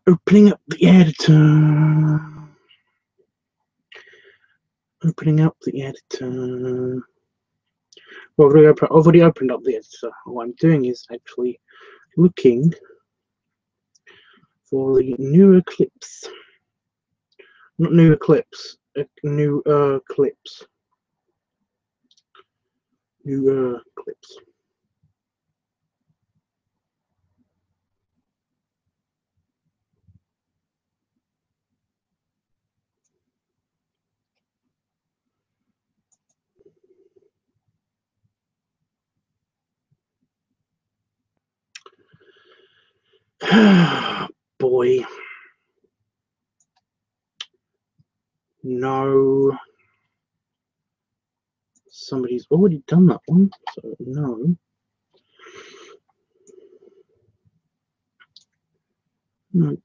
Opening up the editor. Opening up the editor. Well, I've already opened up the editor. What I'm doing is actually looking for the new Eclipse. Not new Eclipse, new clips. New clips. Boy. No. Somebody's already done that one, so no. Nope.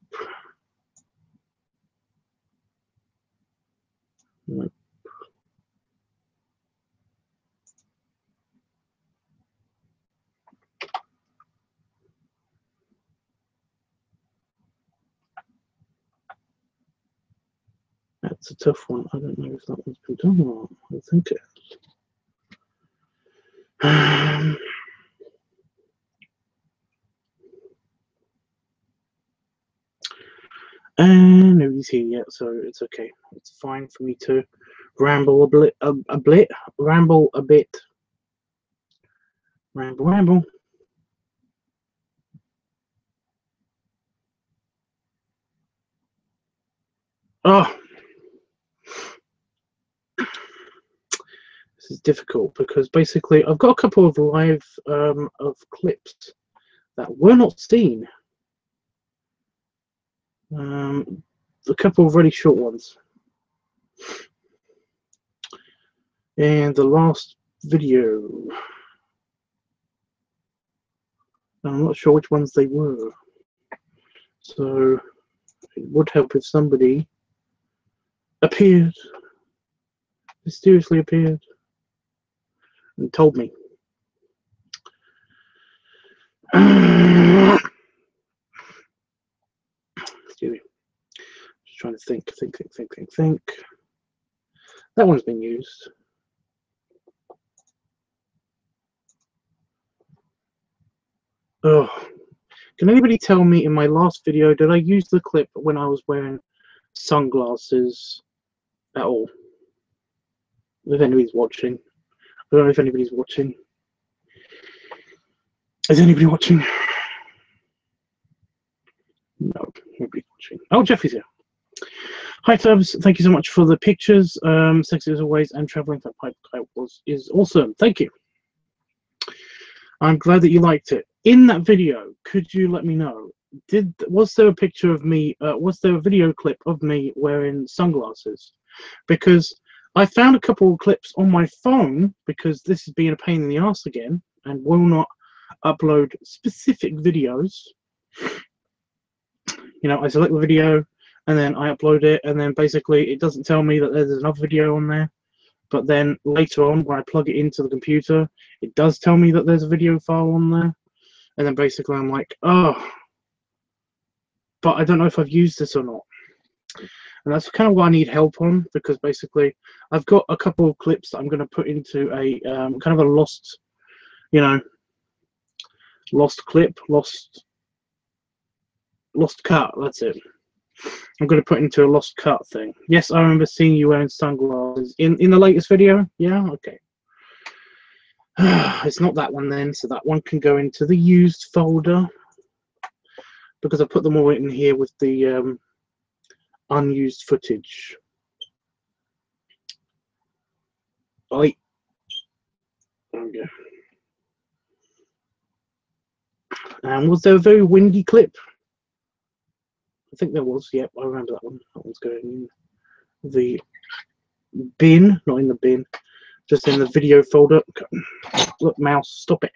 Nope. That's a tough one. I don't know if that one's been done or not. I think it is. And nobody's here yet, so it's okay. It's fine for me to ramble ramble a bit. Ramble. Oh, this is difficult because basically I've got a couple of live of clips that were not seen. A couple of really short ones. And the last video, I'm not sure which ones they were. So it would help if somebody appeared, mysteriously appeared, and told me. Excuse me. Just trying to think. That one's been used. Oh, can anybody tell me in my last video, did I use the clip when I was wearing sunglasses at all? If anybody's watching. I don't know if anybody's watching. Is anybody watching? No, nobody's watching. Oh, Jeffy's here. Hi, Tubbs. Thank you so much for the pictures. Sexy as always, and traveling that pipe is awesome. Thank you. I'm glad that you liked it. In that video, could you let me know? Was there a picture of me? Was there a video clip of me wearing sunglasses? Because I found a couple of clips on my phone, because this is being a pain in the ass again, and will not upload specific videos. You know, I select the video, and then I upload it, and then basically it doesn't tell me that there's another video on there. But then later on, when I plug it into the computer, it does tell me that there's a video file on there. And then basically I'm like, oh, but I don't know if I've used this or not. And that's kind of what I need help on, because basically I've got a couple of clips that I'm going to put into a kind of a lost, you know, lost clip, lost cut, that's it. I'm going to put into a lost cut thing. Yes, I remember seeing you wearing sunglasses in the latest video. Yeah, okay. It's not that one then, so that one can go into the used folder, because I put them all in here with the unused footage. Right. There we go. And was there a very windy clip? I think there was. Yep, I remember that one. That one's going in the bin, not in the bin, just in the video folder. Look, mouse, stop it.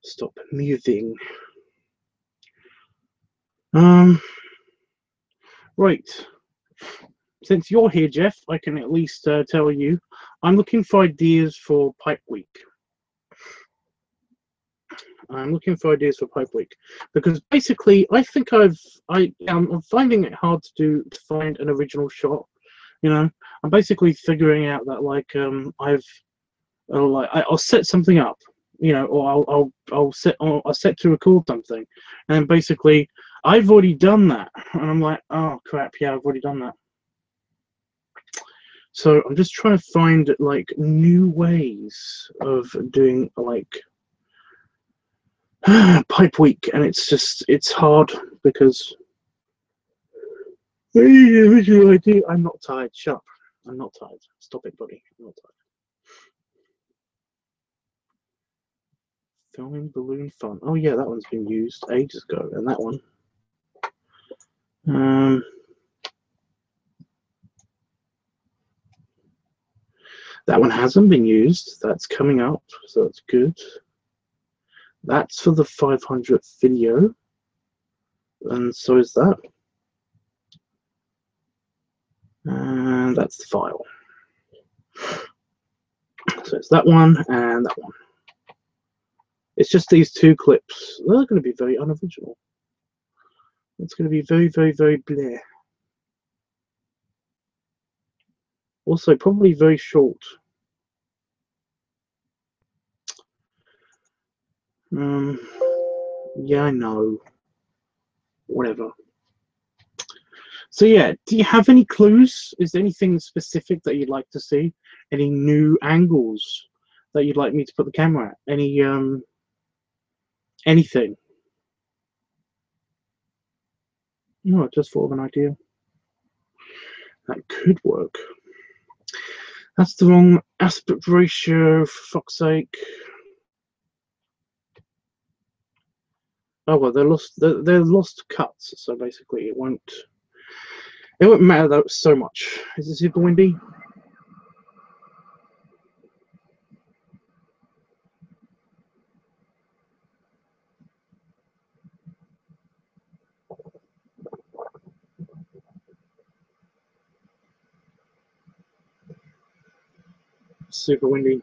Stop moving. Right. Since you're here, Jeff, I can at least tell you I'm looking for ideas for Pipe Week. I'm looking for ideas for Pipe Week, because basically I think I'm finding it hard to find an original shot. You know, I'm basically figuring out that like I'll set something up, you know, or I'll set to record something, and then basically I've already done that, and I'm like, oh crap, yeah, I've already done that. So I'm just trying to find like new ways of doing like Pipe Week, and it's hard because the original idea. I'm not tired. Shut up. I'm not tired. Stop it, buddy. I'm not tired. Filming balloon fun. Oh yeah, that one's been used ages ago, and that one. That one hasn't been used. That's coming up, so that's good. That's for the 500th video, and so is that. And that's the file. So it's that one and that one. It's just these two clips. They're going to be very unoriginal. It's going to be very, very, very bleh. Also, probably very short. Yeah, I know. Whatever. So yeah, do you have any clues? Is there anything specific that you'd like to see? Any new angles that you'd like me to put the camera at? Any anything? No, I just thought of an idea. That could work. That's the wrong aspect ratio, for fuck's sake. Oh well, they're lost cuts, so basically it won't matter though so much. Is it super windy? Super windy.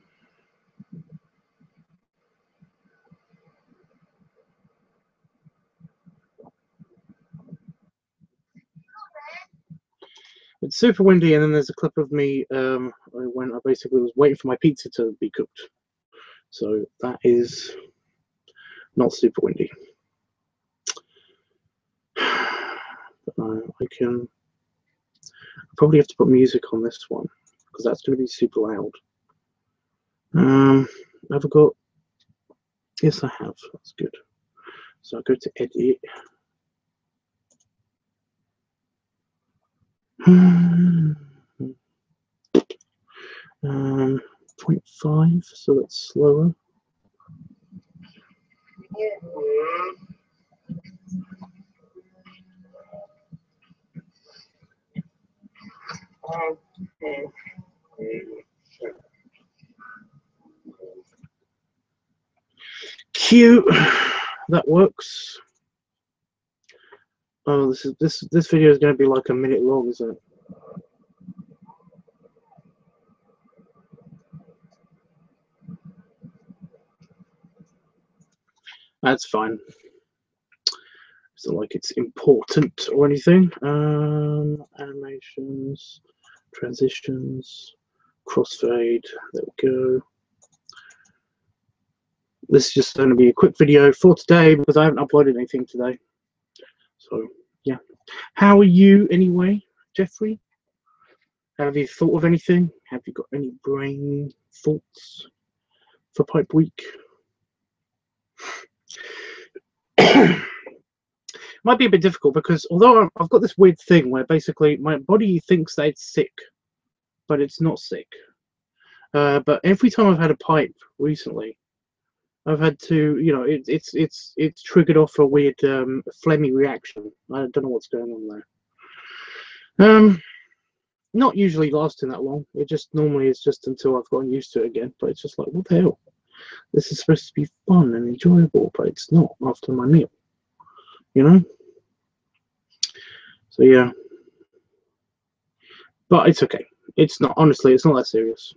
It's super windy, and then there's a clip of me when I basically was waiting for my pizza to be cooked. So that is not super windy. I can probably have to put music on this one because that's going to be super loud. Have I got? Yes, I have. That's good. So I'll go to edit. 0.5, so that's slower. Cute. That works. Oh, this video is going to be like a minute long, isn't it? That's fine. It's not like it's important or anything. Animations, transitions, crossfade. There we go. This is just going to be a quick video for today because I haven't uploaded anything today. So yeah. How are you anyway, Jeffrey? Have you thought of anything? Have you got any brain thoughts for Pipe Week? Might be a bit difficult because although I've got this weird thing where basically my body thinks that it's sick, but it's not sick. But every time I've had a pipe recently, I've had to, you know, it's triggered off a weird phlegmy reaction. I don't know what's going on there. Not usually lasting that long. It just normally is just until I've gotten used to it again. But it's just like, what the hell? This is supposed to be fun and enjoyable, but it's not after my meal. You know? So yeah. But it's okay. It's not, honestly, it's not that serious.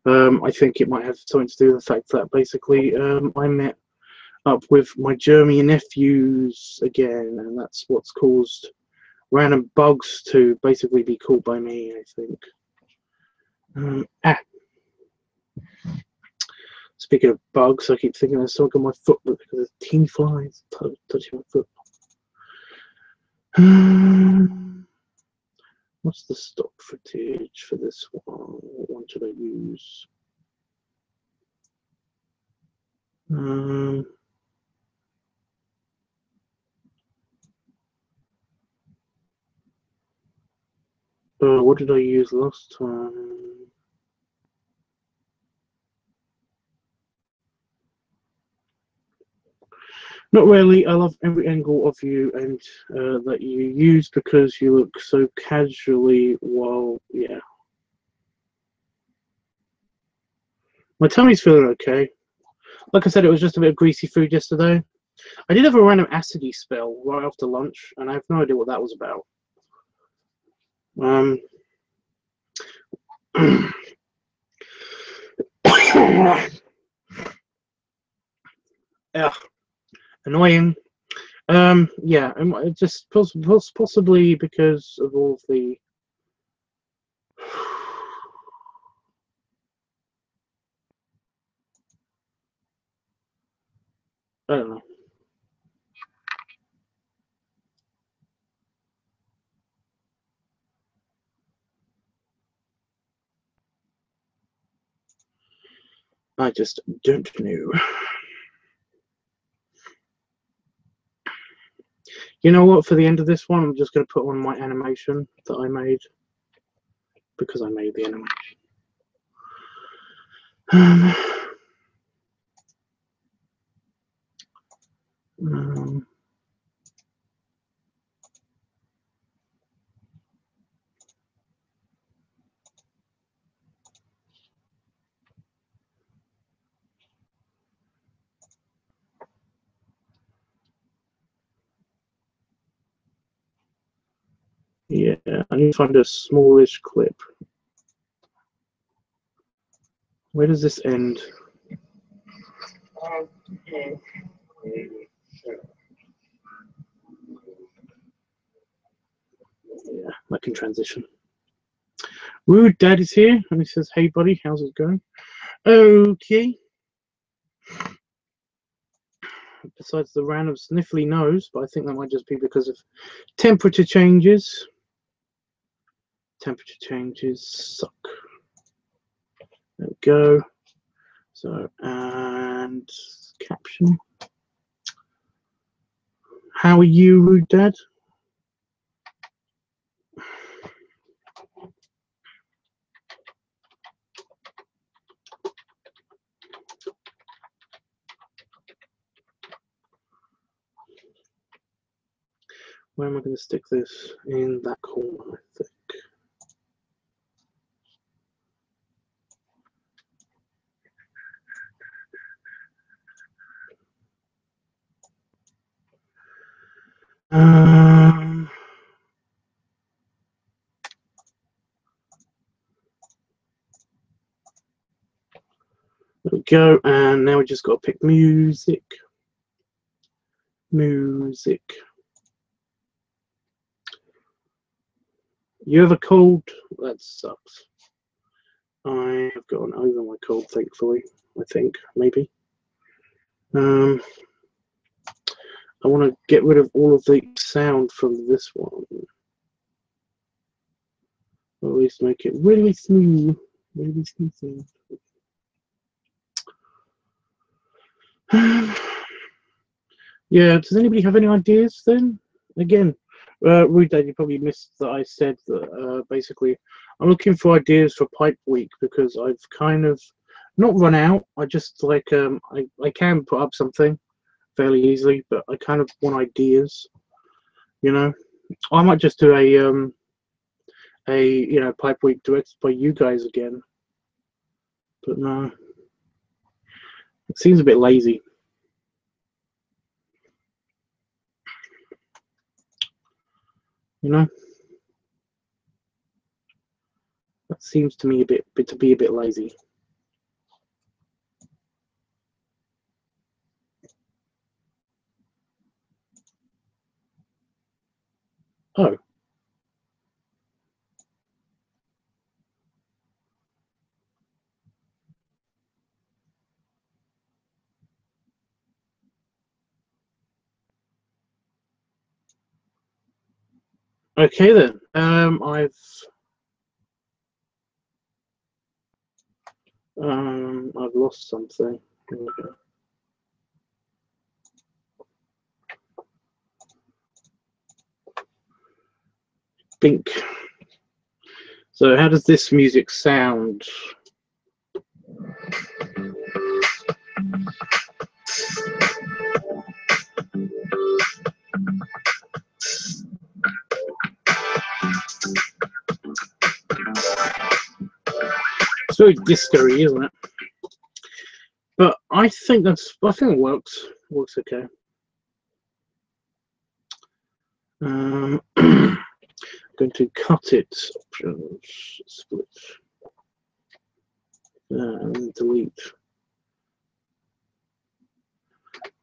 I think it might have something to do with the fact that basically I met up with my German nephews again, and that's what's caused random bugs to basically be caught by me, I think. Speaking of bugs, I keep thinking there's something on my foot, but because there's teeny flies touching my foot. What's the stock footage for this one? What one should I use? What did I use last time? Not really. I love every angle of you and that you use because you look so casually while, yeah. My tummy's feeling okay. Like I said, it was just a bit of greasy food yesterday. I did have a random acidy spell right after lunch, and I have no idea what that was about. Yeah, annoying. Yeah, just possibly because of all of the. I don't know. I just don't know. You know what? For the end of this one, I'm just going to put on my animation that I made because I made the animation. Yeah, I need to find a smallish clip. Where does this end? Yeah, I can transition. Rude Dad is here, and he says, "Hey, buddy, how's it going?" Okay. Besides the random sniffly nose, but I think that might just be because of temperature changes. Temperature changes suck. There we go. So, and caption. How are you, Rude Dad? Where am I going to stick this? In that corner, I think. There we go, and now we just got to pick music. Music. You have a cold? That sucks. I have gotten over my cold, thankfully. I think, maybe. I want to get rid of all of the sound from this one. Or at least make it really smooth. Really smooth. Yeah, does anybody have any ideas then? Again, Rude Dad, you probably missed that I said that basically I'm looking for ideas for Pipe Week because I've kind of not run out. I just like I can put up something fairly easily, but I kind of want ideas. You know, I might just do a Pipe Week directed by you guys again, but no, it seems a bit lazy. You know, that seems to me a bit lazy. Oh. Okay then. I've lost something. Think. So how does this music sound? It's very disco-y, isn't it? But I think it works. It works okay. I'm going to cut it. Options, split, and delete.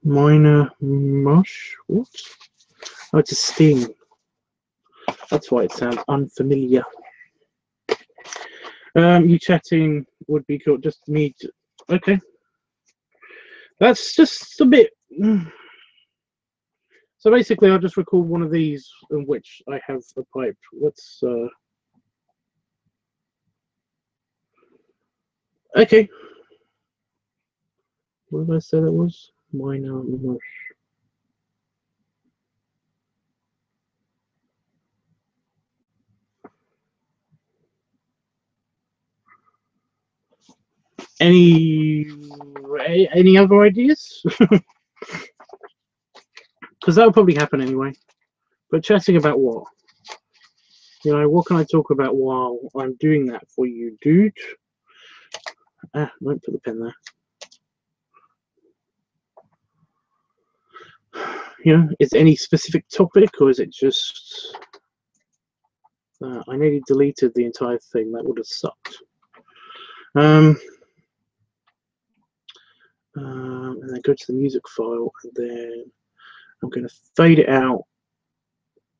Minor mush. What? Oh, it's a sting. That's why it sounds unfamiliar. You chatting would be cool. Just me. Okay. That's just a bit. So basically, I'll just record one of these in which I have a pipe. Let's. Okay. What did I say that was? Minor mush. Any other ideas? Because that will probably happen anyway. But chatting about what? You know, what can I talk about while I'm doing that for you, dude? Don't put the pen there. You know, is it any specific topic, or is it just... I nearly deleted the entire thing. That would have sucked. And then go to the music file, and then I'm going to fade it out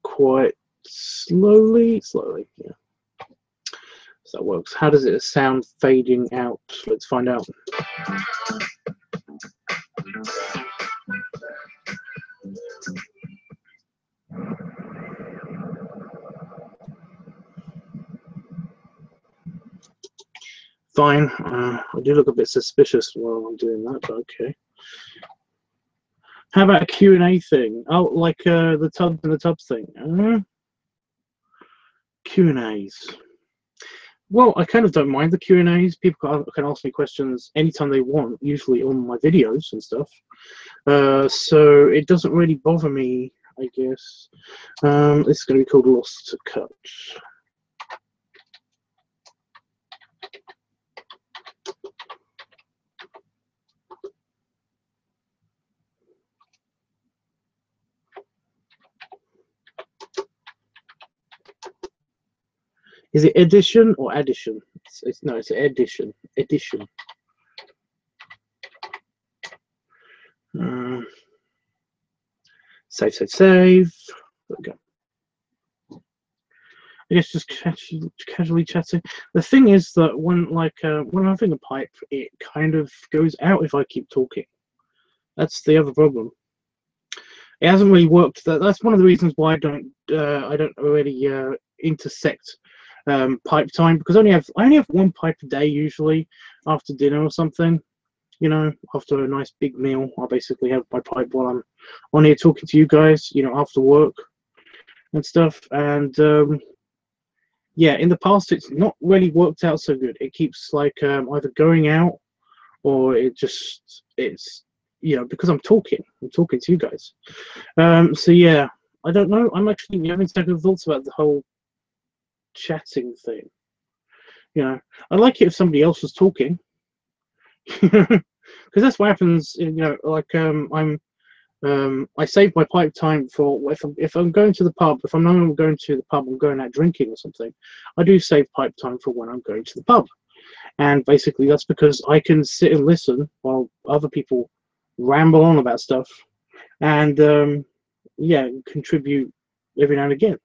quite slowly, yeah. So that works. How does it sound fading out? Let's find out. Fine. I do look a bit suspicious while I'm doing that, but okay. How about a Q&A thing? Oh, like the tubs and the tubs thing. Q&As. Well, I kind of don't mind the Q&As. People can ask me questions anytime they want, usually on my videos and stuff. So it doesn't really bother me, I guess. This is going to be called Lost to Cut. Is it edition or addition? No, it's edition. Edition. Save. There we go. I guess just casually chatting. The thing is that when I'm having a pipe, it kind of goes out if I keep talking. That's the other problem. It hasn't really worked. That's one of the reasons why I don't already intersect pipe time, because I only have one pipe a day usually after dinner or something. You know, after a nice big meal, I'll basically have my pipe while I'm on here talking to you guys. You know, after work and stuff. And yeah, in the past it's not really worked out so good. It keeps like either going out, or it's you know, because I'm talking to you guys. So yeah, I don't know. I'm actually having second thoughts about the whole chatting thing. You know, I like it if somebody else was talking, because that's what happens. You know, like I save my pipe time for if I'm going to the pub. If I'm not going to the pub, I'm going out drinking or something. I do save pipe time for when I'm going to the pub, and basically that's because I can sit and listen while other people ramble on about stuff, and yeah, contribute every now and again.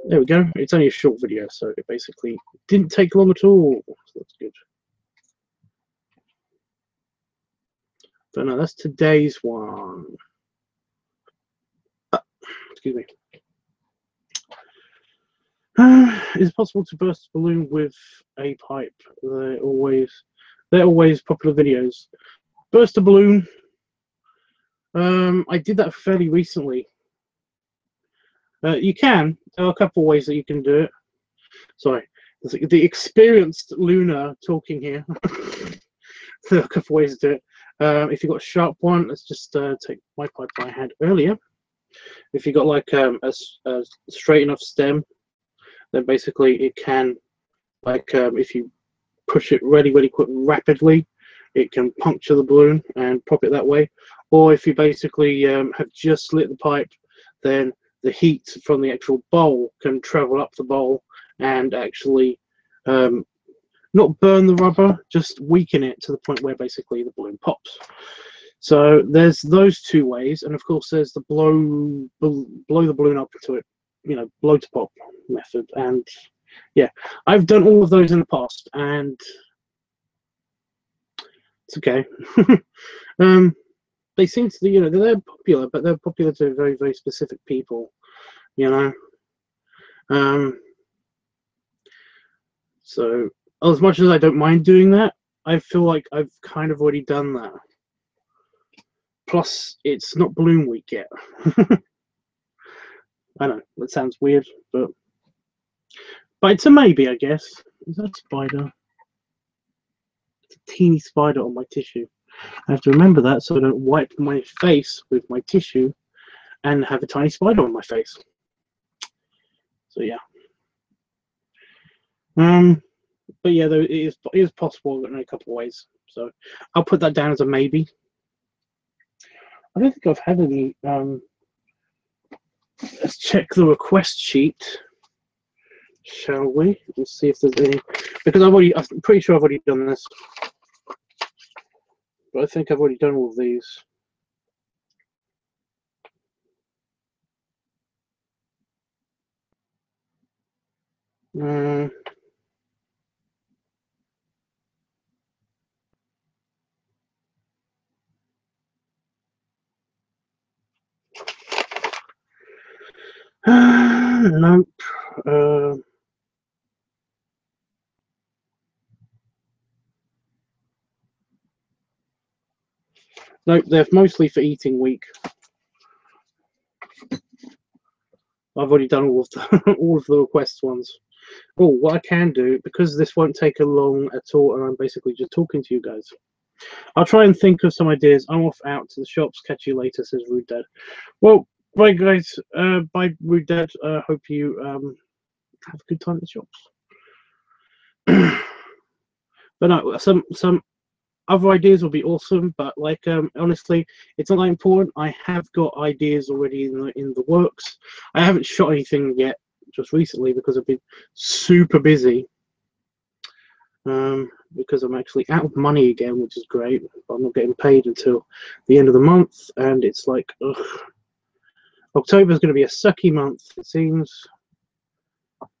There we go. It's only a short video, so it basically didn't take long at all. So that's good. But no, that's today's one. Excuse me. Is it possible to burst a balloon with a pipe? They're always popular videos. Burst a balloon. I did that fairly recently. You can. There are a couple ways that you can do it. Sorry, the experienced Luna talking here. There are a couple ways to do it. If you've got a sharp one, let's just take my pipe I had earlier. If you've got like a straight enough stem, then basically it can, like if you push it really quick, rapidly, it can puncture the balloon and pop it that way. Or if you basically have just lit the pipe, then the heat from the actual bowl can travel up the bowl and actually not burn the rubber, just weaken it to the point where basically the balloon pops. So there's those two ways, and of course there's the blow the balloon up into it, you know, blow to pop method. And yeah, I've done all of those in the past, and it's okay. They seem to, you know, they're popular, but they're popular to very specific people, you know. So as much as I don't mind doing that, I feel like I've kind of already done that. Plus, it's not balloon week yet. I know that sounds weird, but it's a maybe, I guess. Is that a spider? It's a teeny spider on my tissue. I have to remember that so I don't wipe my face with my tissue and have a tiny spider on my face. So yeah. But yeah, though it is possible in a couple of ways. So I'll put that down as a maybe. I don't think I've had any. Let's check the request sheet, shall we? Let's see if there's any. Because I'm pretty sure I've already done this. But I think I've already done all of these. Nope. Nope, they're mostly for eating week. I've already done all of the all of the request ones. Oh, what I can do, because this won't take a long at all, and I'm basically just talking to you guys. I'll try and think of some ideas. I'm off out to the shops. Catch you later, says Rude Dad. Well, bye guys. Bye Rude Dad. Hope you have a good time at the shops. But no, some other ideas will be awesome. But like honestly, it's not that important. I have got ideas already in the works. I haven't shot anything yet, just recently, because I've been super busy. Because I'm actually out of money again, which is great. But I'm not getting paid until the end of the month, and it's like, ugh. October is going to be a sucky month, it seems.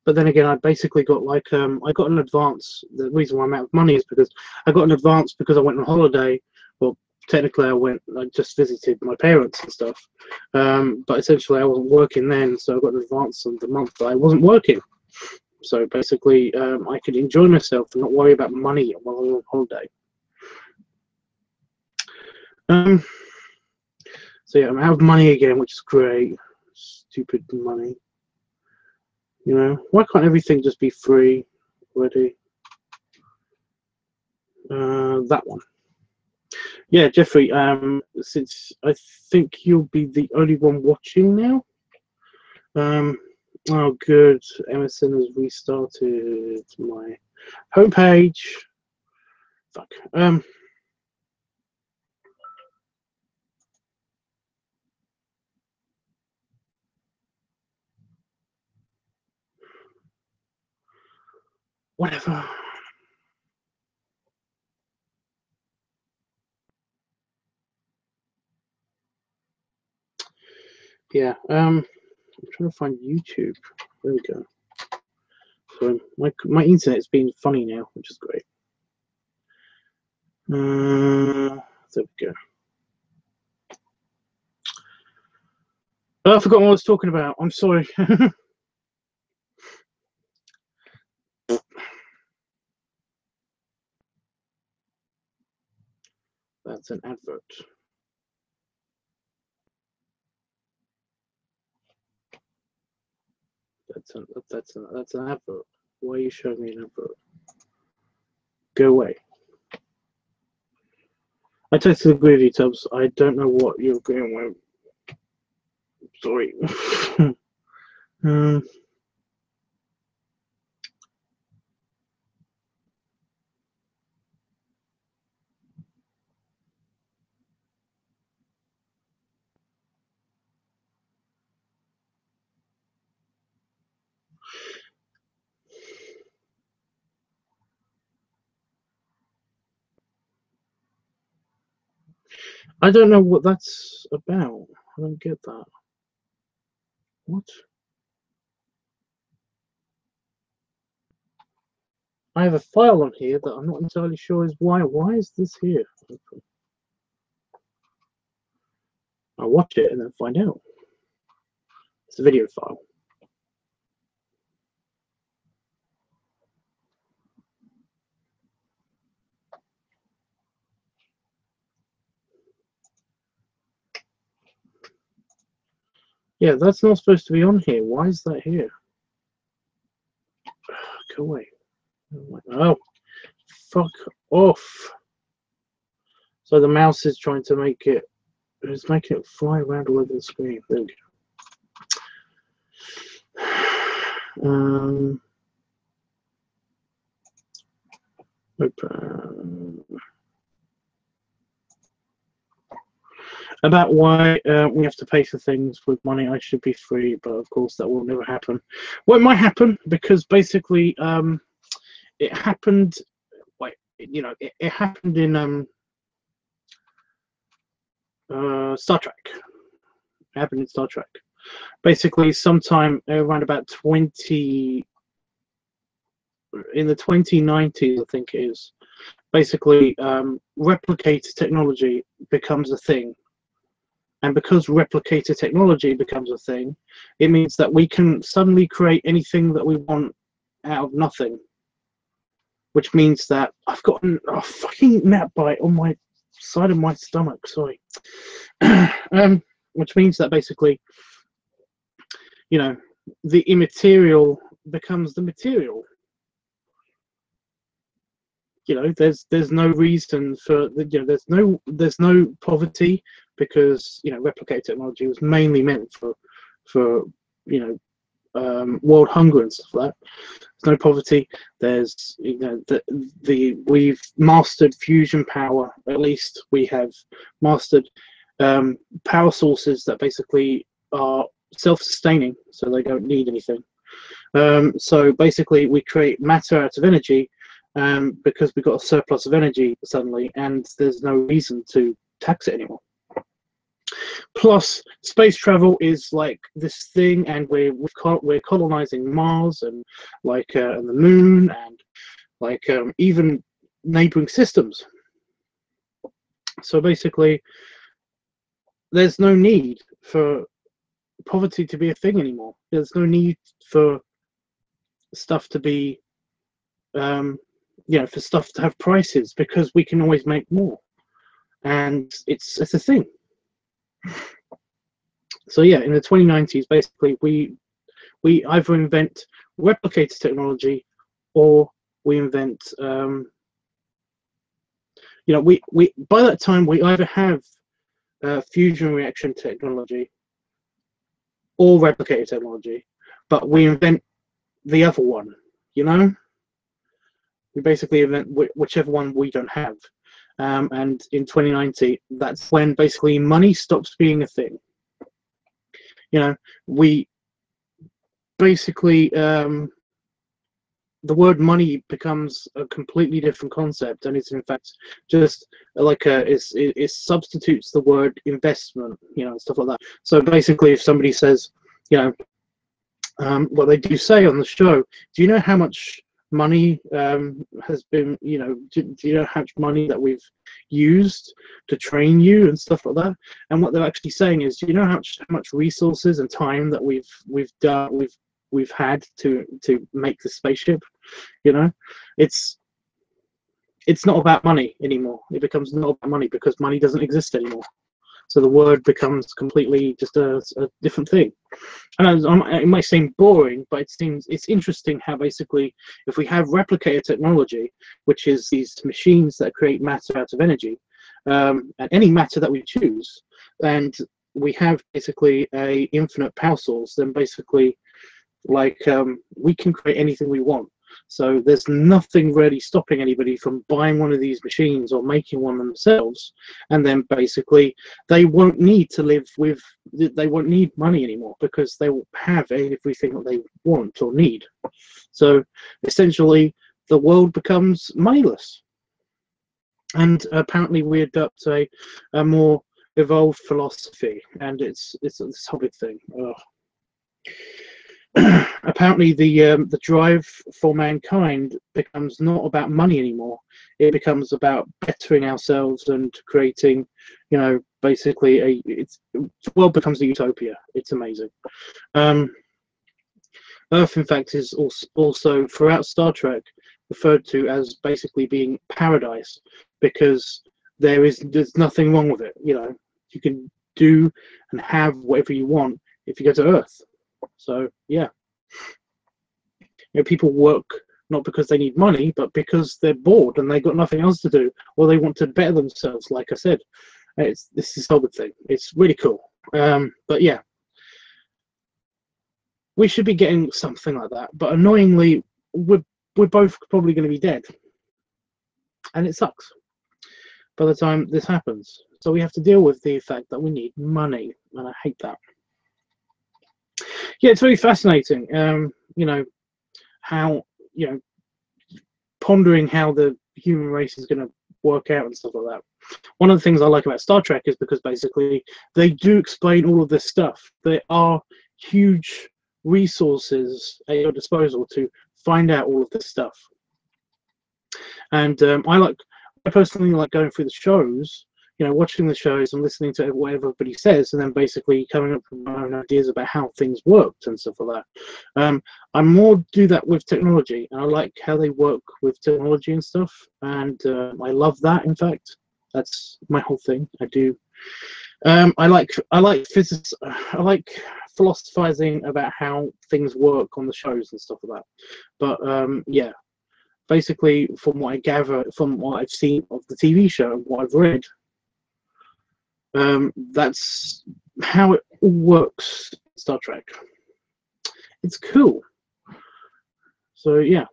But then again, I basically got like I got an advance. The reason why I'm out of money is because I got an advance because I went on holiday. Well, technically, I just visited my parents and stuff. But essentially, I wasn't working then, so I got an advance on the month that I wasn't working. So basically, I could enjoy myself and not worry about money while I'm on holiday. So yeah, I'm out of money again, which is great. Stupid money. You know, why can't everything just be free already? That one. Yeah, Jeffrey, since I think you'll be the only one watching now. Oh, good. Emerson has restarted my homepage. Fuck. Whatever. Yeah. I'm trying to find YouTube. There we go. So my internet's been funny now, which is great. There we go. Oh, I forgot what I was talking about. I'm sorry. That's an advert. That's an advert. Why are you showing me an advert? Go away. I totally agree with you, Tubbs. I don't know what you're agreeing with. Sorry. I don't know what that's about. I don't get that. What? I have a file on here that I'm not entirely sure is why. Why is this here? I'll watch it and then find out. It's a video file. Yeah, that's not supposed to be on here. Why is that here? Go away. Oh, fuck off. So the mouse is trying to make it, it's making it fly around all over the screen. There we go. Open. About why we have to pay for things with money. I should be free, but of course that will never happen. Well, it might happen because basically it happened. Like, you know, it happened in Star Trek. It happened in Star Trek. Basically, sometime around about in the 2090s, I think it is. Basically, replicator technology becomes a thing. And because replicator technology becomes a thing, it means that we can suddenly create anything that we want out of nothing. Which means that I've got a fucking gnat bite on my side of my stomach, sorry. Which means that basically, you know, the immaterial becomes the material. You know, there's no reason for, you know, there's no poverty, because, you know, replicator technology was mainly meant for you know, world hunger and stuff like that. There's no poverty. There's, you know, we've mastered fusion power. At least we have mastered power sources that basically are self-sustaining, so they don't need anything. So basically, we create matter out of energy. Because we've got a surplus of energy suddenly, and there's no reason to tax it anymore. Plus, space travel is like this thing, and we're colonizing Mars and like and the moon, and like even neighboring systems. So basically, there's no need for poverty to be a thing anymore. There's no need for stuff to be you know, for stuff to have prices, because we can always make more, and it's a thing. So yeah, in the 2090s, basically, we either invent replicator technology, or we invent you know, we by that time we either have fusion reaction technology or replicator technology, but we invent the other one, you know. We basically invent whichever one we don't have. And in 2090, that's when basically money stops being a thing. You know, we basically, the word money becomes a completely different concept, and it's in fact just like it substitutes the word investment, you know, stuff like that. So basically, if somebody says, you know, what they do say on the show, do you know how much money has been, do you know how much money that we've used to train you and stuff like that? And what they're actually saying is, do you know how much resources and time that we've had to make the spaceship? It's not about money anymore. It becomes not about money because money doesn't exist anymore. So the word becomes completely just a different thing. And it might seem boring, but it's interesting how basically if we have replicator technology, which is these machines that create matter out of energy, and any matter that we choose, and we have basically a infinite power source, then basically we can create anything we want. So there's nothing really stopping anybody from buying one of these machines or making one themselves, and then basically they won't need money anymore because they will have everything that they want or need. So essentially the world becomes moneyless, and apparently we adopt a more evolved philosophy, and it's this whole big thing. Apparently the drive for mankind becomes not about money anymore. It becomes about bettering ourselves and creating, basically the world becomes a utopia. It's amazing. Earth, in fact, is also throughout Star Trek referred to as basically being paradise, because there's nothing wrong with it. You can do and have whatever you want if you go to Earth. So yeah, people work not because they need money, but because they're bored and they've got nothing else to do, or they want to better themselves. Like I said, this is the whole thing. It's really cool. But yeah, we should be getting something like that. But annoyingly, we're both probably going to be dead, and it sucks by the time this happens. So we have to deal with the fact that we need money, and I hate that. Yeah, it's very fascinating. How pondering how the human race is going to work out and stuff like that. One of the things I like about Star Trek is because basically they do explain all of this stuff. There are huge resources at your disposal to find out all of this stuff. And I personally like going through the shows, watching the shows and listening to what everybody says, and then basically coming up with my own ideas about how things worked and stuff like that. I more do that with technology, and I like how they work with technology and stuff, and I love that. In fact, that's my whole thing. I do. I like physics. I like philosophizing about how things work on the shows and stuff like that. But yeah, basically, from what I gather, from what I've seen of the TV show and what I've read, that's how it all works. Star Trek. It's cool. So yeah.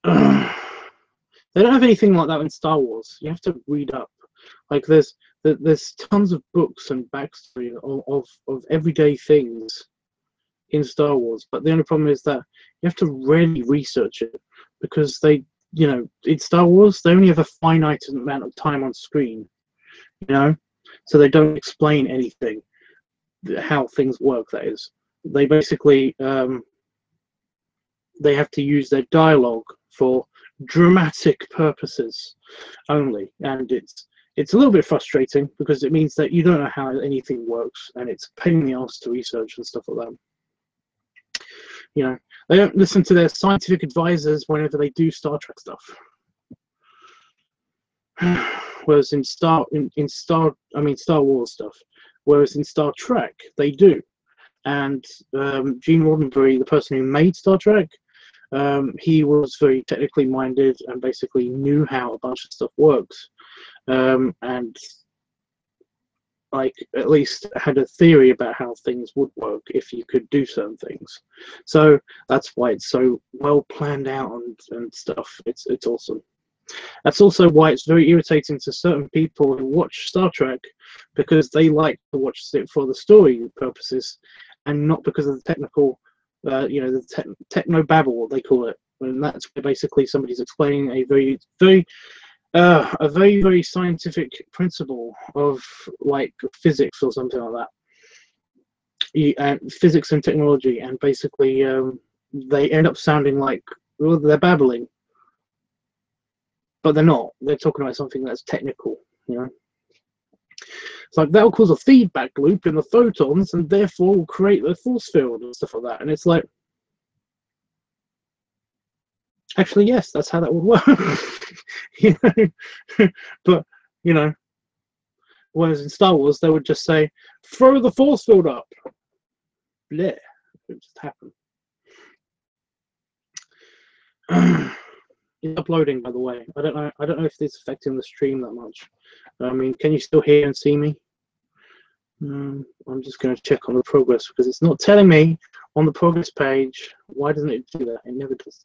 They don't have anything like that in Star Wars. You have to read up. Like there's tons of books and backstory of everyday things in Star Wars, but the only problem is that you have to really research it, because they, in Star Wars they only have a finite amount of time on screen, so they don't explain anything, how things work. That is, they basically they have to use their dialogue for dramatic purposes only, and it's a little bit frustrating because it means that you don't know how anything works, and it's a pain in the ass to research and stuff like that. They don't listen to their scientific advisors whenever they do Star Trek stuff. Whereas in Star Wars stuff, whereas in Star Trek they do. And Gene Roddenberry, the person who made Star Trek, he was very technically minded and basically knew how a bunch of stuff works, and at least had a theory about how things would work if you could do certain things. So that's why it's so well planned out and stuff. It's awesome. That's also why it's very irritating to certain people who watch Star Trek, because they like to watch it for the story purposes and not because of the technical, the techno babble, what they call it. And that's where basically somebody's explaining a very, very a very, very scientific principle of like physics or something like that. Physics and technology, and basically they end up sounding like, well, they're babbling, but they're not. They're talking about something that's technical, you know. It's like that will cause a feedback loop in the photons, and therefore will create a force field and stuff like that. And it's like, actually, yes, that's how that would work. You know? But you know, whereas in Star Wars, they would just say, "Throw the force field up." Bleh. It just happened. It's uploading, by the way. I don't know. I don't know if this is affecting the stream that much. I mean, can you still hear and see me? I'm just going to check on the progress because it's not telling me on the progress page. Why doesn't it do that? It never does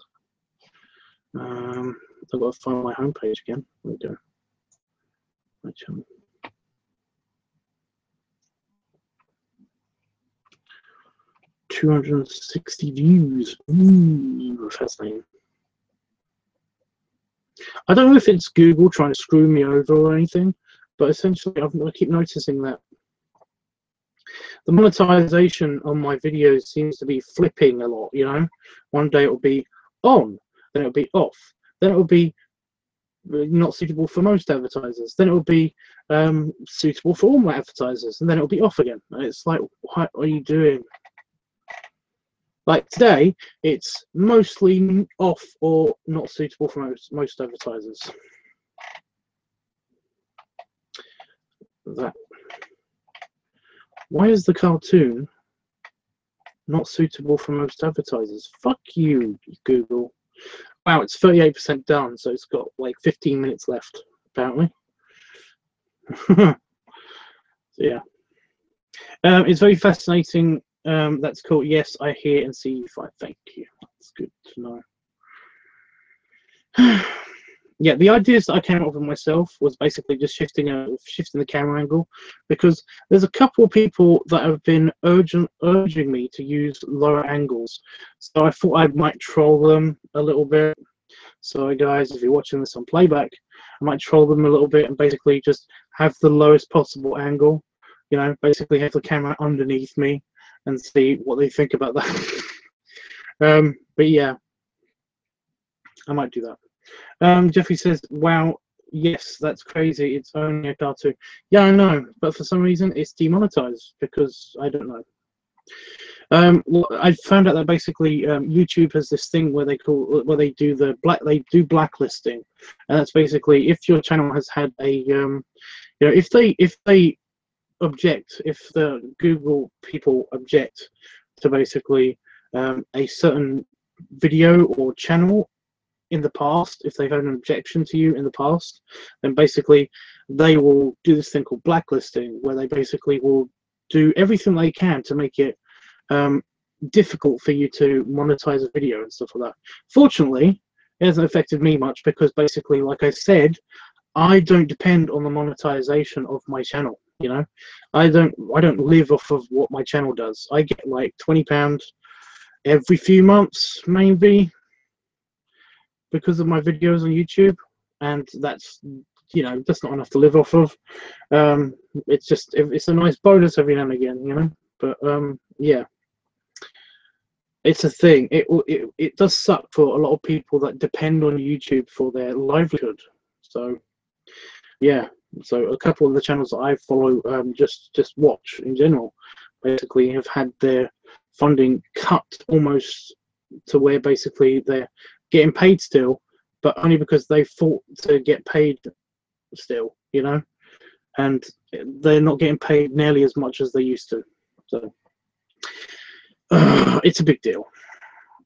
that. I've got to find my home page again. There we go. My channel. 260 views. Ooh, fascinating. I don't know if it's Google trying to screw me over or anything, but essentially I keep noticing that the monetization on my videos seems to be flipping a lot, you know. One day it'll be on, then it'll be off, then it'll be not suitable for most advertisers, then it'll be suitable for all my advertisers, and then it'll be off again. And it's like, what are you doing? Like today, it's mostly off or not suitable for most advertisers. That. Why is the cartoon not suitable for most advertisers? Fuck you, Google. Wow, it's 38% done, so it's got like 15 minutes left, apparently. So, yeah. It's very fascinating. That's cool. Yes, I hear and see you fine. Thank you. That's good to know. Yeah, the ideas that I came up with myself was basically just shifting the camera angle, because there's a couple of people that have been urging me to use lower angles. So I thought I might troll them a little bit. So guys, if you're watching this on playback, I might troll them a little bit and basically just have the lowest possible angle. You know, basically have the camera underneath me and see what they think about that. But yeah, I might do that. Jeffrey says, wow, yes, that's crazy. It's only a cartoon. Yeah, I know, but for some reason it's demonetized because I don't know. Well, I found out that basically YouTube has this thing where they do blacklisting, and that's basically if your channel has had a you know, if they object, if the Google people object to basically a certain video or channel in the past, if they've had an objection to you in the past, then basically they will do this thing called blacklisting, where they basically will do everything they can to make it difficult for you to monetize a video and stuff like that. Fortunately, it hasn't affected me much because basically, like I said, I don't depend on the monetization of my channel. You know, I don't live off of what my channel does. I get like £20 every few months, maybe, because of my videos on YouTube, and that's, you know, that's not enough to live off of. It's a nice bonus every now and again, you know. But yeah, it's a thing. It does suck for a lot of people that depend on YouTube for their livelihood. So yeah, so a couple of the channels that I follow, just watch in general, basically have had their funding cut almost to where basically they're getting paid still, but only because they fought to get paid still, you know, and they're not getting paid nearly as much as they used to. So it's a big deal.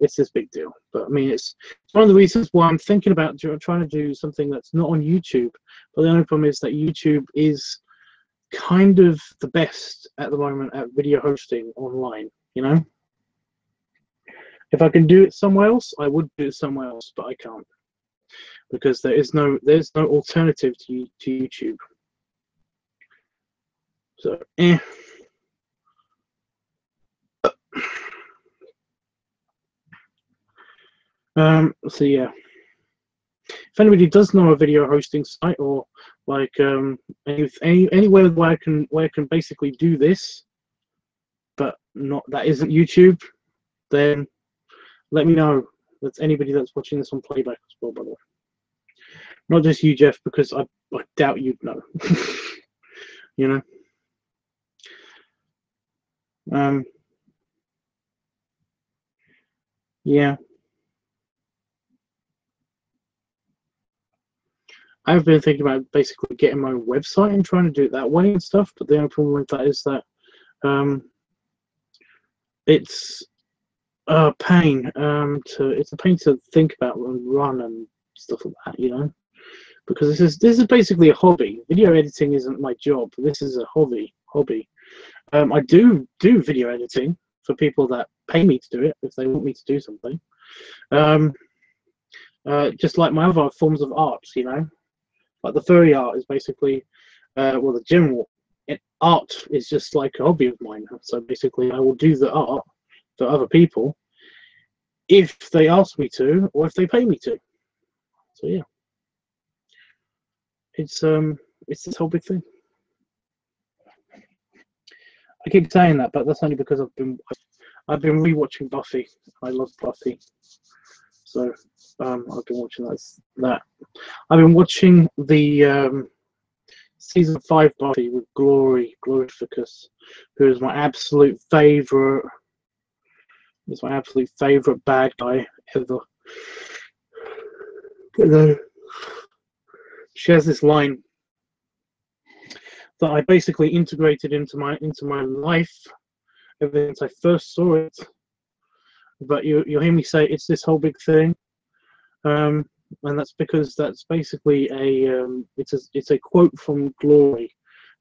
It's this big deal. But I mean, it's one of the reasons why I'm thinking about trying to do something that's not on YouTube. But the only problem is that YouTube is kind of the best at the moment at video hosting online, you know. If I can do it somewhere else, I would do it somewhere else, but I can't, because there's no alternative to YouTube. So so yeah, if anybody does know a video hosting site, or like anywhere where I can basically do this, but not that isn't YouTube, then let me know. That's anybody that's watching this on playback as well, by the way. Not just you, Jeff, because I doubt you'd know. You know. Yeah. I've been thinking about basically getting my own website and trying to do it that way and stuff, but the only problem with that is that it's a pain it's a pain to think about and run and stuff like that, you know, because this is basically a hobby. Video editing isn't my job. This is a hobby. I do video editing for people that pay me to do it if they want me to do something. Just like my other forms of art, you know. Like the furry art is basically, well, the general art is just like a hobby of mine. So basically, I will do the art for other people if they ask me to, or if they pay me to. So yeah, it's this whole big thing. I keep saying that, but that's only because I've been rewatching Buffy. I love Buffy, so I've been watching that. I've been watching the season 5 Buffy with Glorificus, who is my absolute favorite. He's my absolute favorite bad guy ever. She has this line that I basically integrated into my life ever since I first saw it. But you'll hear me say it's this whole big thing. And that's because that's basically it's a quote from Glory,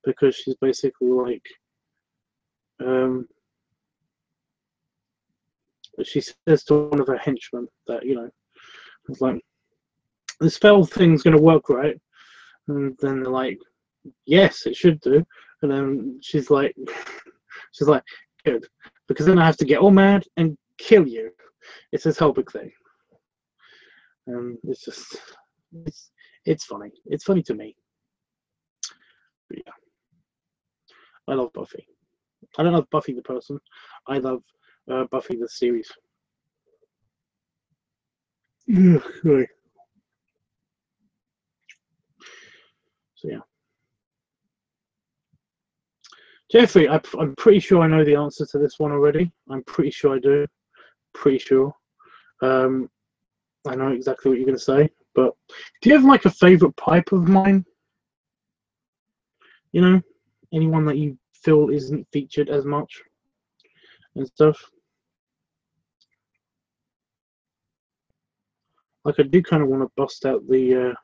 because she's basically like she says to one of her henchmen that, you know, it's like, the spell thing's gonna work, right? And then they're like, yes, it should do. And then she's like good, because then I have to get all mad and kill you. It's this whole big thing. It's just, it's funny. It's funny to me. But yeah, I love Buffy. I don't love Buffy the person. I love Buffy the series. Sorry. So yeah, Jeffrey, I'm pretty sure I know the answer to this one already. I'm pretty sure I do. Pretty sure. I know exactly what you're going to say, but do you have like a favorite pipe of mine? You know, anyone that you feel isn't featured as much and stuff? Like, I do kind of want to bust out the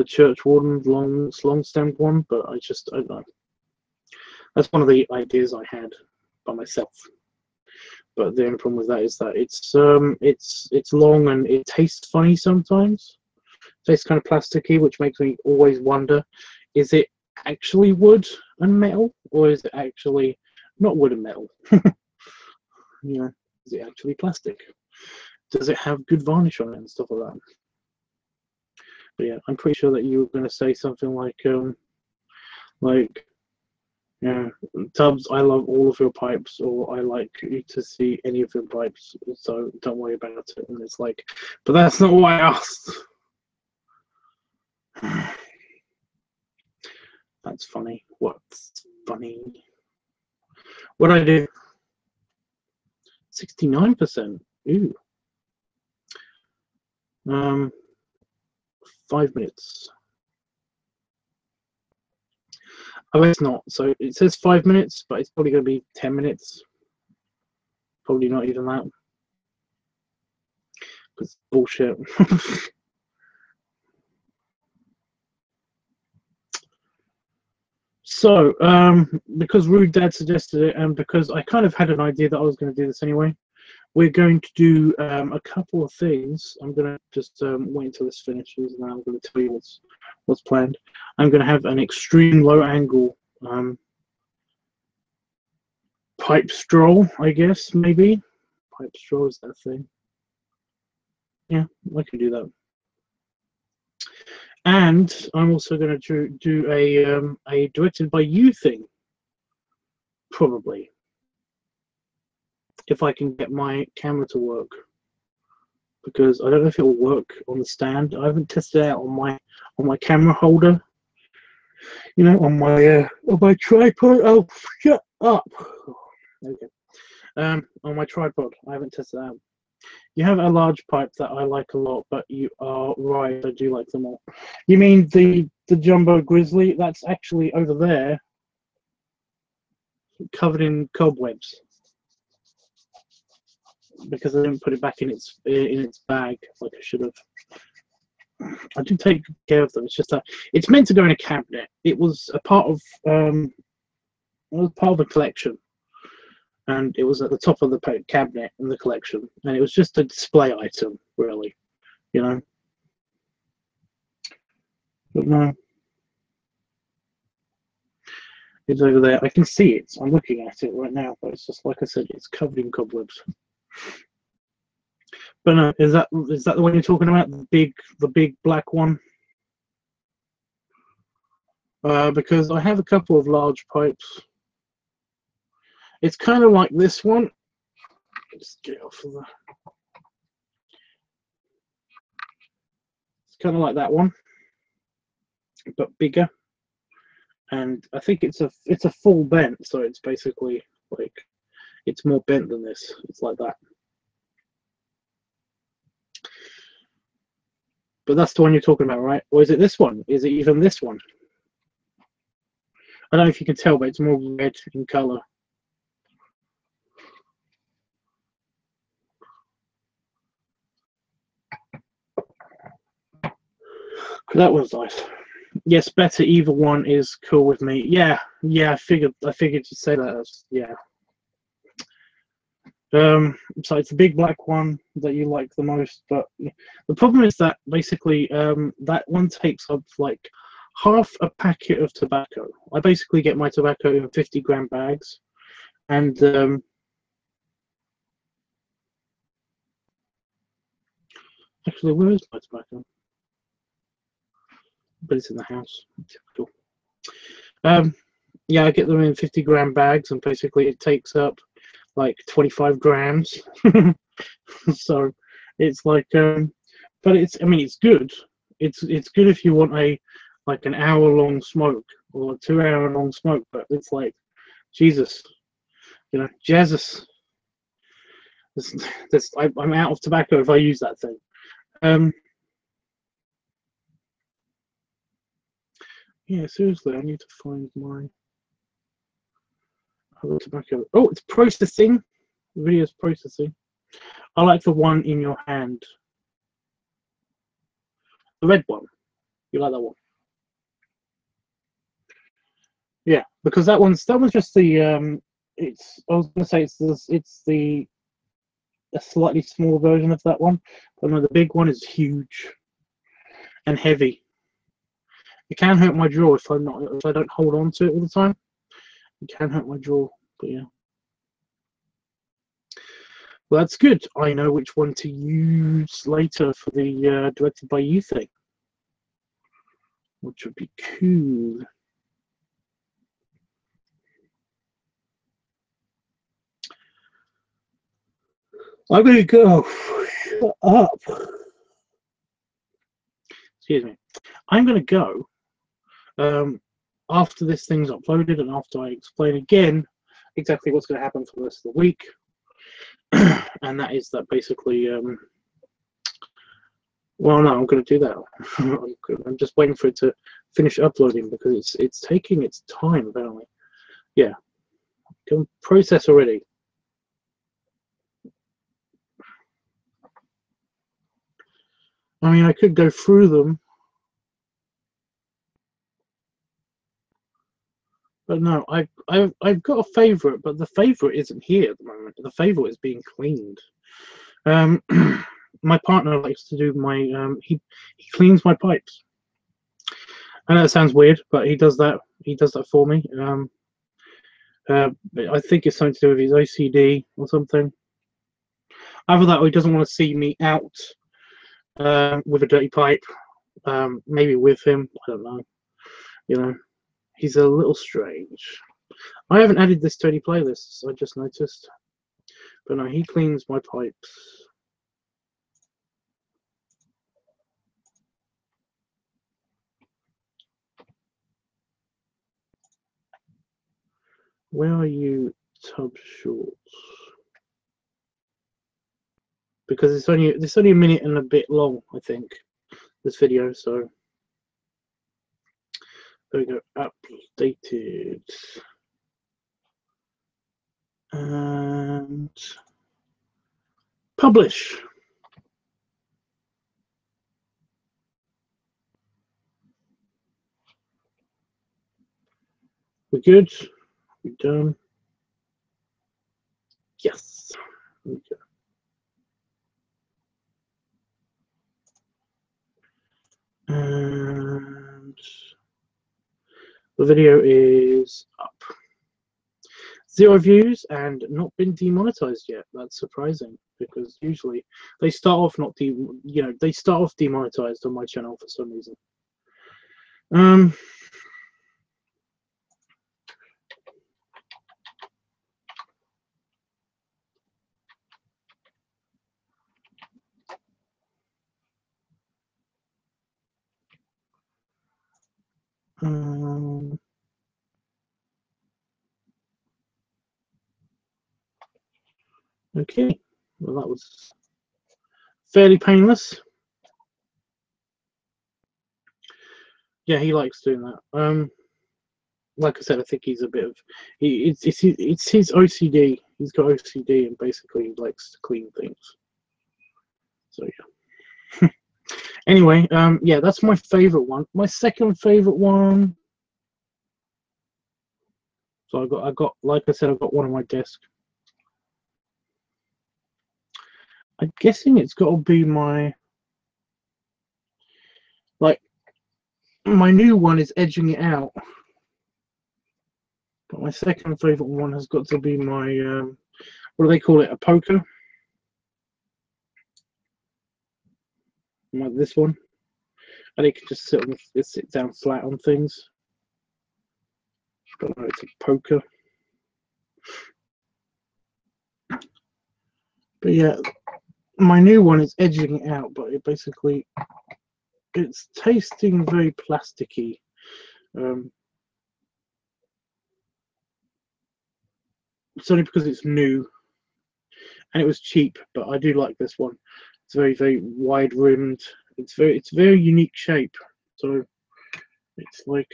Church Warden long stemmed one, but I don't know. That's one of the ideas I had by myself. But the only problem with that is that it's long and it tastes funny sometimes. It tastes kind of plasticky, which makes me always wonder: is it actually wood and metal, or is it actually not wood and metal? You know, is it actually plastic? Does it have good varnish on it and stuff like that? But yeah, I'm pretty sure that you were going to say something like yeah, Tubbs, I love all of your pipes, or I like you to see any of your pipes, so don't worry about it. And it's like, but that's not what I asked. That's funny. What's funny? What'd I do? 69%. Ooh. 5 minutes. Oh, it's not. So it says 5 minutes, but it's probably going to be 10 minutes. Probably not even that. Because bullshit. So, because Rude Dad suggested it, and because I kind of had an idea that I was going to do this anyway, we're going to do a couple of things. I'm going to just wait until this finishes, and then I'm going to tell you what's planned. I'm going to have an extreme low angle pipe stroll, I guess, maybe. Pipe stroll is that thing. Yeah, I can do that. And I'm also going to do a directed by you thing, probably, if I can get my camera to work. Because I don't know if it will work on the stand. I haven't tested it out on my camera holder. You know, on my tripod. Oh, shut up. Okay. On my tripod, I haven't tested it out. You have a large pipe that I like a lot, but you are right, I do like them all. You mean the Jumbo Grizzly? That's actually over there, covered in cobwebs, because I didn't put it back in its bag like I should have. I do take care of them. It's just that it's meant to go in a cabinet. It was a part of a collection, and it was at the top of the cabinet in the collection, and it was just a display item, really, you know. But no, it's over there. I can see it. I'm looking at it right now, but it's just like I said, it's covered in cobwebs. But no, is that the one you're talking about? The big black one? Because I have a couple of large pipes. It's kind of like this one. Just get off of the. It's kind of like that one, but bigger. And I think it's a full bent, so it's basically like it's more bent than this. It's like that. But that's the one you're talking about, right? Or is it this one? Is it even this one? I don't know if you can tell, but it's more red in color. That was nice. Yes, better either one is cool with me. Yeah, I figured you'd say that. Yeah. So it's the big black one that you like the most, but the problem is that basically that one takes up like half a packet of tobacco. I basically get my tobacco in 50-gram bags, and actually, where is my tobacco? But it's in the house. Typical. Yeah, I get them in 50-gram bags, and basically it takes up like 25 grams. So it's like, but I mean, it's good. It's good if you want like an hour-long smoke or a 2-hour-long smoke. But it's like, Jesus, you know, Jesus. I'm out of tobacco if I use that thing. Yeah, seriously, I need to find my other tobacco. Oh, it's processing. The video's processing. I like the one in your hand. The red one. You like that one? Yeah, because that one's just the I was gonna say it's a slightly smaller version of that one, but no, the big one is huge and heavy. It can hurt my jaw if I don't hold on to it all the time. It can hurt my jaw, but yeah. Well, that's good. I know which one to use later for the directed by you thing, which would be cool. I'm gonna go. Shut up. Excuse me. I'm gonna go. After this thing's uploaded and after I explain again exactly what's going to happen for the rest of the week, and that is that basically, well, no, I'm going to do that. I'm just waiting for it to finish uploading because it's taking its time apparently. Yeah, can process already. I mean, I could go through them. But no, I've got a favorite, but the favorite isn't here at the moment. The favorite is being cleaned. My partner likes to do my he cleans my pipes. I know that sounds weird, but he does that. He does that for me. I think it's something to do with his OCD or something. Either that, or he doesn't want to see me out with a dirty pipe. maybe with him. I don't know. You know, he's a little strange. I haven't added this to any playlists. I just noticed, but no, he cleans my pipes. Where are you, Tub Shorts? Because it's only a minute and a bit long, I think, this video. So there we go. Updated and publish. We're good. We're done. Yes. Okay. And the video is up. 0 views and not been demonetized yet. That's surprising because usually they start off they start off demonetized on my channel for some reason. Okay, well that was fairly painless. Yeah, he likes doing that. Like I said, I think he's a bit of it's his OCD. He's got OCD and basically he likes to clean things. So yeah. Anyway, yeah, that's my favorite one. My second favorite one. So I got like I said, I've got one on my desk. I'm guessing it's got to be my new one is edging it out. But my second favorite one has got to be my what do they call it? A poker. Like this one, and it can just sit down flat on things. But no, it's a poker. But yeah, my new one is edging it out, but it's tasting very plasticky. It's only because it's new and it was cheap, but I do like this one. It's very, very wide rimmed. It's very unique shape. So it's like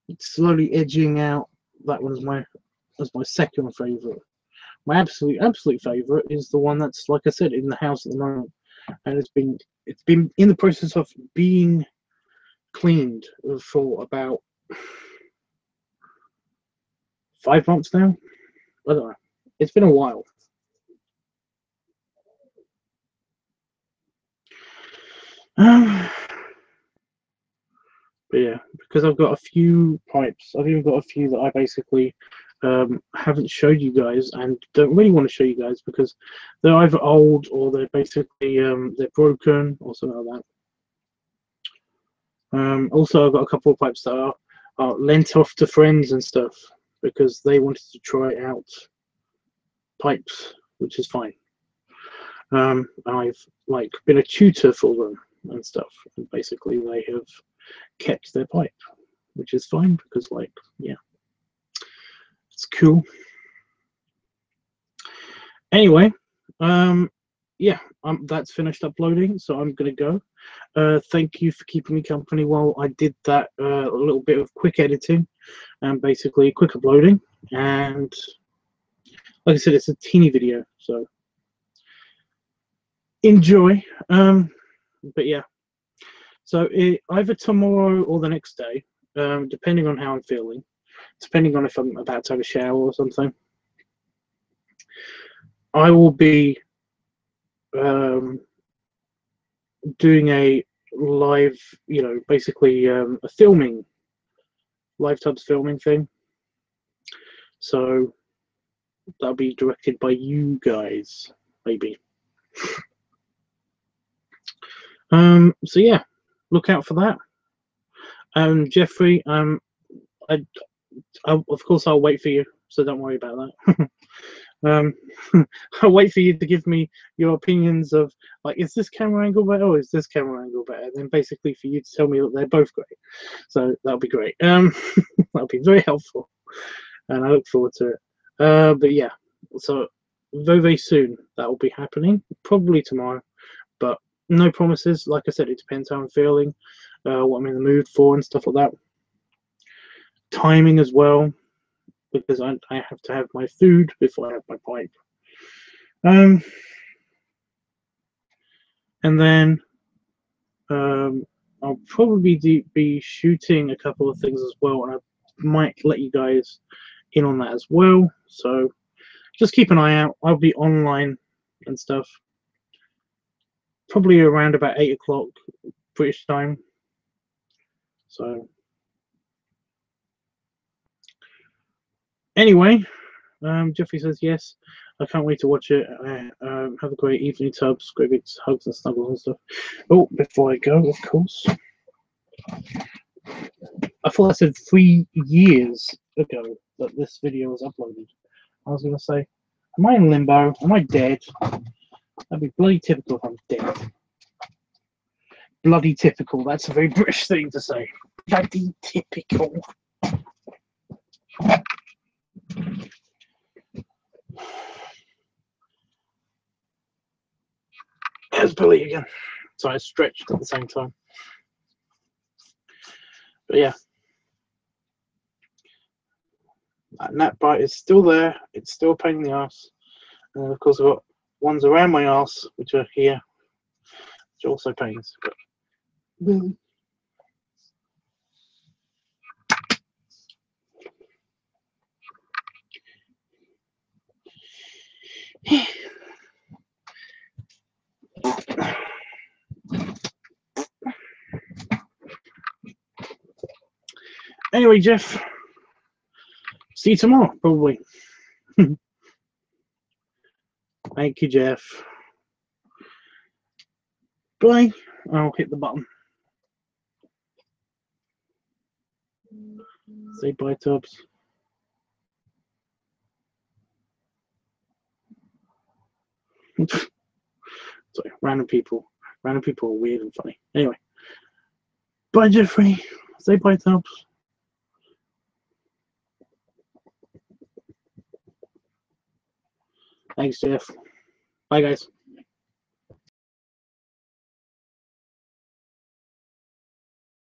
it's slowly edging out. That one's my second favorite. My absolute favorite is the one that's, like I said, in the house at the moment, and it's been in the process of being cleaned for about 5 months now. I don't know. It's been a while. But yeah, because I've got a few pipes. I've even got a few that I basically haven't showed you guys and don't really want to show you guys because they're either old or they're basically they're broken or something like that. Also, I've got a couple of pipes that are lent off to friends and stuff because they wanted to try out pipes, which is fine. I've been a tutor for them and stuff, and basically they have kept their pipe, which is fine because yeah, it's cool. Anyway, yeah, that's finished uploading, so I'm gonna go. Thank you for keeping me company while I did that a little bit of quick editing and basically quick uploading. And like I said, it's a teeny video, so enjoy. But yeah, so either tomorrow or the next day, depending on how I'm feeling, depending on if I'm about to have a shower or something, I will be doing a live, basically a filming, LiveTUBBS filming thing. So that'll be directed by you guys, maybe. So yeah, look out for that. Jeffrey, of course I'll wait for you, so don't worry about that. I'll wait for you to give me your opinions of, like, is this camera angle better or is this camera angle better? And then basically for you to tell me that they're both great. So that'll be great. That'll be very helpful, and I look forward to it. But yeah, so very, very soon that will be happening, probably tomorrow, but no promises. Like I said, it depends how I'm feeling, what I'm in the mood for and stuff like that. Timing as well, because I have to have my food before I have my pipe. And then I'll probably be shooting a couple of things as well, and I might let you guys in on that as well. So just keep an eye out. I'll be online and stuff, probably around about 8 o'clock British time. So anyway, Jeffrey says yes. I can't wait to watch it. Have a great evening, Tubbs. Great big hugs and snuggles and stuff. Oh, before I go, of course, I thought I said 3 years ago that this video was uploaded. I was going to say, am I in limbo? Am I dead? That'd be bloody typical if I'm dead. Bloody typical. That's a very British thing to say. Bloody typical. There's Billy again. So I stretched at the same time. But yeah. That nap bite is still there. It's still a pain in the ass. And of course I've got ones around my ass, which are here, which also pains. But Billy. Anyway, Jeff, see you tomorrow, probably. Thank you, Jeff. Bye. I'll hit the button. Say bye, Tubbs. Sorry, random people. Random people are weird and funny. Anyway. Bye, Jeffrey. Say bye, Tubbs. Thanks, Jeff. Bye, guys.